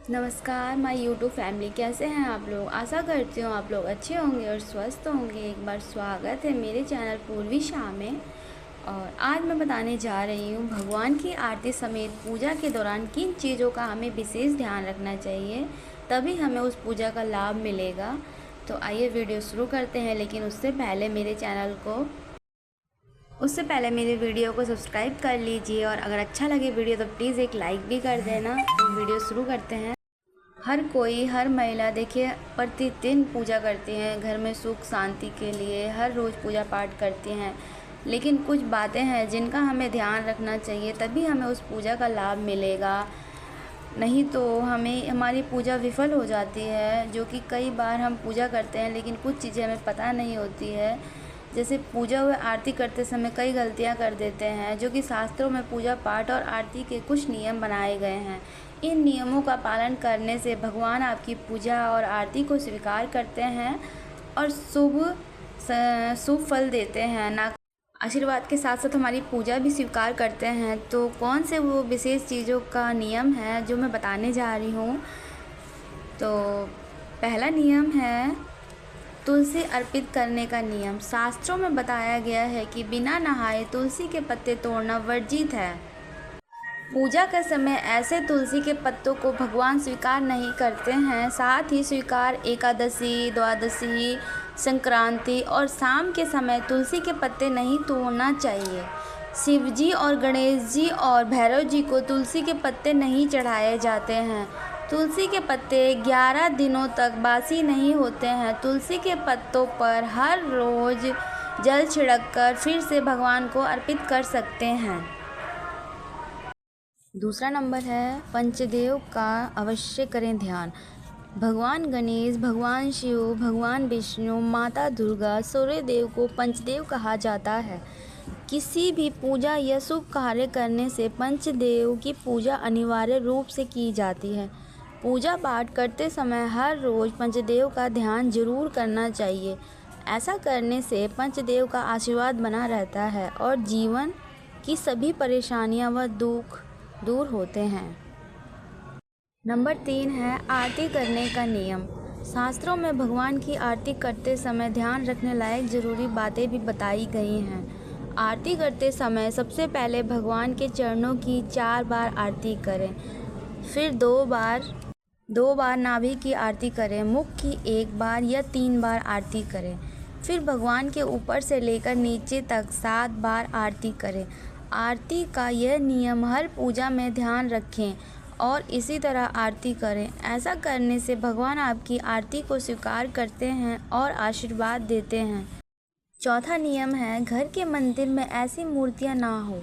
नमस्कार my YouTube family, कैसे हैं आप लोग। आशा करती हूँ आप लोग अच्छे होंगे और स्वस्थ होंगे। एक बार स्वागत है मेरे चैनल पूर्वी शाह में। और आज मैं बताने जा रही हूँ भगवान की आरती समेत पूजा के दौरान किन चीज़ों का हमें विशेष ध्यान रखना चाहिए, तभी हमें उस पूजा का लाभ मिलेगा। तो आइए वीडियो शुरू करते हैं, लेकिन उससे पहले मेरे वीडियो को सब्सक्राइब कर लीजिए, और अगर अच्छा लगे वीडियो तो प्लीज़ एक लाइक भी कर देना। तो वीडियो शुरू करते हैं। हर महिला देखिए प्रतिदिन पूजा करती हैं, घर में सुख शांति के लिए हर रोज़ पूजा पाठ करती हैं। लेकिन कुछ बातें हैं जिनका हमें ध्यान रखना चाहिए, तभी हमें उस पूजा का लाभ मिलेगा। नहीं तो हमें हमारी पूजा विफल हो जाती है। जो कि कई बार हम पूजा करते हैं लेकिन कुछ चीज़ें हमें पता नहीं होती है। जैसे पूजा व आरती करते समय कई गलतियां कर देते हैं, जो कि शास्त्रों में पूजा पाठ और आरती के कुछ नियम बनाए गए हैं। इन नियमों का पालन करने से भगवान आपकी पूजा और आरती को स्वीकार करते हैं और शुभ फल देते हैं। ना आशीर्वाद के साथ साथ हमारी पूजा भी स्वीकार करते हैं। तो कौन से वो विशेष चीज़ों का नियम है जो मैं बताने जा रही हूँ। तो पहला नियम है तुलसी अर्पित करने का नियम। शास्त्रों में बताया गया है कि बिना नहाए तुलसी के पत्ते तोड़ना वर्जित है। पूजा के समय ऐसे तुलसी के पत्तों को भगवान स्वीकार नहीं करते हैं। साथ ही स्वीकार एकादशी, द्वादशी, संक्रांति और शाम के समय तुलसी के पत्ते नहीं तोड़ना चाहिए। शिव जी और गणेश जी और भैरव जी को तुलसी के पत्ते नहीं चढ़ाए जाते हैं। तुलसी के पत्ते 11 दिनों तक बासी नहीं होते हैं। तुलसी के पत्तों पर हर रोज़ जल छिड़ककर फिर से भगवान को अर्पित कर सकते हैं। दूसरा नंबर है पंचदेव का अवश्य करें ध्यान। भगवान गणेश, भगवान शिव, भगवान विष्णु, माता दुर्गा, सूर्य देव को पंचदेव कहा जाता है। किसी भी पूजा या शुभ कार्य करने से पंचदेव की पूजा अनिवार्य रूप से की जाती है। पूजा पाठ करते समय हर रोज़ पंचदेव का ध्यान जरूर करना चाहिए। ऐसा करने से पंचदेव का आशीर्वाद बना रहता है और जीवन की सभी परेशानियां व दुख दूर होते हैं। नंबर 3 है आरती करने का नियम। शास्त्रों में भगवान की आरती करते समय ध्यान रखने लायक ज़रूरी बातें भी बताई गई हैं। आरती करते समय सबसे पहले भगवान के चरणों की 4 बार आरती करें। फिर दो बार नाभि की आरती करें। मुख की 1 बार या 3 बार आरती करें। फिर भगवान के ऊपर से लेकर नीचे तक 7 बार आरती करें। आरती का यह नियम हर पूजा में ध्यान रखें और इसी तरह आरती करें। ऐसा करने से भगवान आपकी आरती को स्वीकार करते हैं और आशीर्वाद देते हैं। चौथा नियम है घर के मंदिर में ऐसी मूर्तियां ना हो।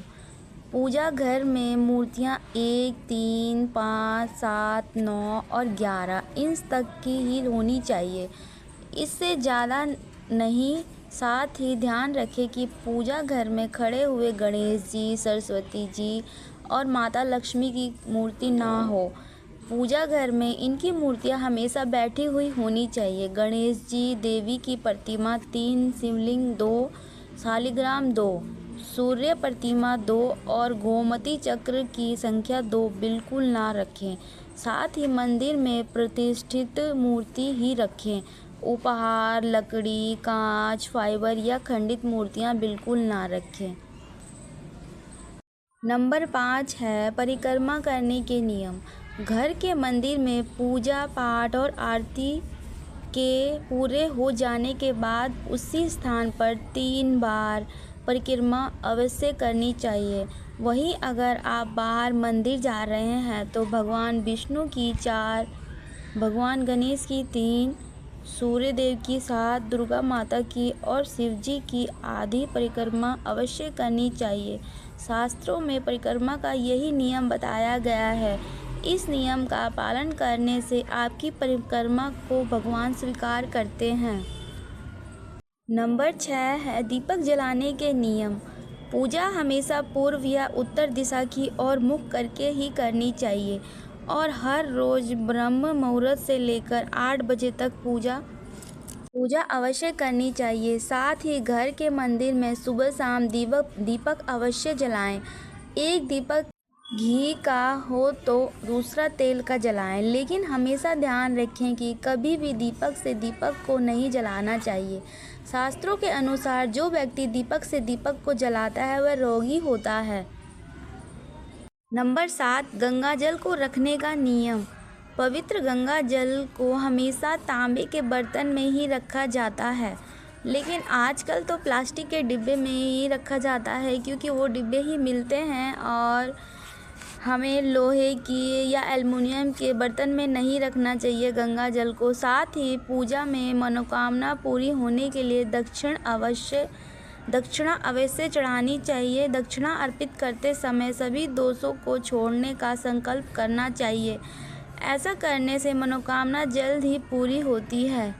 पूजा घर में मूर्तियां 1, 3, 5, 7, 9 और 11 इंच तक की ही होनी चाहिए, इससे ज़्यादा नहीं। साथ ही ध्यान रखें कि पूजा घर में खड़े हुए गणेश जी, सरस्वती जी और माता लक्ष्मी की मूर्ति ना हो। पूजा घर में इनकी मूर्तियां हमेशा बैठी हुई होनी चाहिए। गणेश जी, देवी की प्रतिमा 3, शिवलिंग 2, शालिग्राम 2, सूर्य प्रतिमा 2 और गोमती चक्र की संख्या 2 बिल्कुल ना रखें। साथ ही मंदिर में प्रतिष्ठित मूर्ति ही रखें। उपहार, लकड़ी, कांच, फाइबर या खंडित मूर्तियां बिल्कुल ना रखें। नंबर 5 है परिक्रमा करने के नियम। घर के मंदिर में पूजा पाठ और आरती के पूरे हो जाने के बाद उसी स्थान पर 3 बार परिक्रमा अवश्य करनी चाहिए। वहीं अगर आप बाहर मंदिर जा रहे हैं तो भगवान विष्णु की 4, भगवान गणेश की 3, सूर्य देव की 7, दुर्गा माता की और शिव जी की आधी परिक्रमा अवश्य करनी चाहिए। शास्त्रों में परिक्रमा का यही नियम बताया गया है। इस नियम का पालन करने से आपकी परिक्रमा को भगवान स्वीकार करते हैं। नंबर 6 है दीपक जलाने के नियम। पूजा हमेशा पूर्व या उत्तर दिशा की ओर मुख करके ही करनी चाहिए और हर रोज़ ब्रह्म मुहूर्त से लेकर 8 बजे तक पूजा अवश्य करनी चाहिए। साथ ही घर के मंदिर में सुबह शाम दीपक अवश्य जलाएं। एक दीपक घी का हो तो दूसरा तेल का जलाएं, लेकिन हमेशा ध्यान रखें कि कभी भी दीपक से दीपक को नहीं जलाना चाहिए। शास्त्रों के अनुसार जो व्यक्ति दीपक से दीपक को जलाता है वह रोगी होता है। नंबर 7, गंगा जल को रखने का नियम। पवित्र गंगा जल को हमेशा तांबे के बर्तन में ही रखा जाता है, लेकिन आजकल तो प्लास्टिक के डिब्बे में ही रखा जाता है, क्योंकि वो डिब्बे ही मिलते हैं और हमें लोहे की या एल्युमिनियम के बर्तन में नहीं रखना चाहिए गंगा जल को। साथ ही पूजा में मनोकामना पूरी होने के लिए दक्षिणा अवश्य चढ़ानी चाहिए। दक्षिणा अर्पित करते समय सभी दोषों को छोड़ने का संकल्प करना चाहिए। ऐसा करने से मनोकामना जल्द ही पूरी होती है।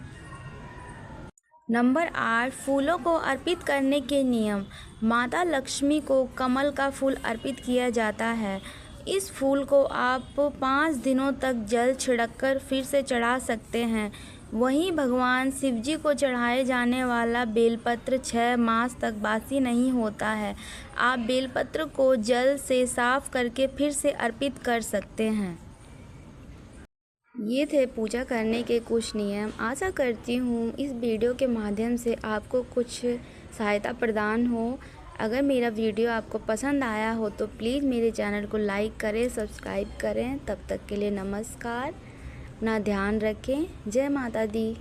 नंबर 8, फूलों को अर्पित करने के नियम। माता लक्ष्मी को कमल का फूल अर्पित किया जाता है। इस फूल को आप 5 दिनों तक जल छिड़ककर फिर से चढ़ा सकते हैं। वहीं भगवान शिवजी को चढ़ाए जाने वाला बेलपत्र 6 मास तक बासी नहीं होता है। आप बेलपत्र को जल से साफ करके फिर से अर्पित कर सकते हैं। ये थे पूजा करने के कुछ नियम। आशा करती हूँ इस वीडियो के माध्यम से आपको कुछ सहायता प्रदान हो। अगर मेरा वीडियो आपको पसंद आया हो तो प्लीज़ मेरे चैनल को लाइक करें, सब्सक्राइब करें। तब तक के लिए नमस्कार। अपना ध्यान रखें। जय माता दी।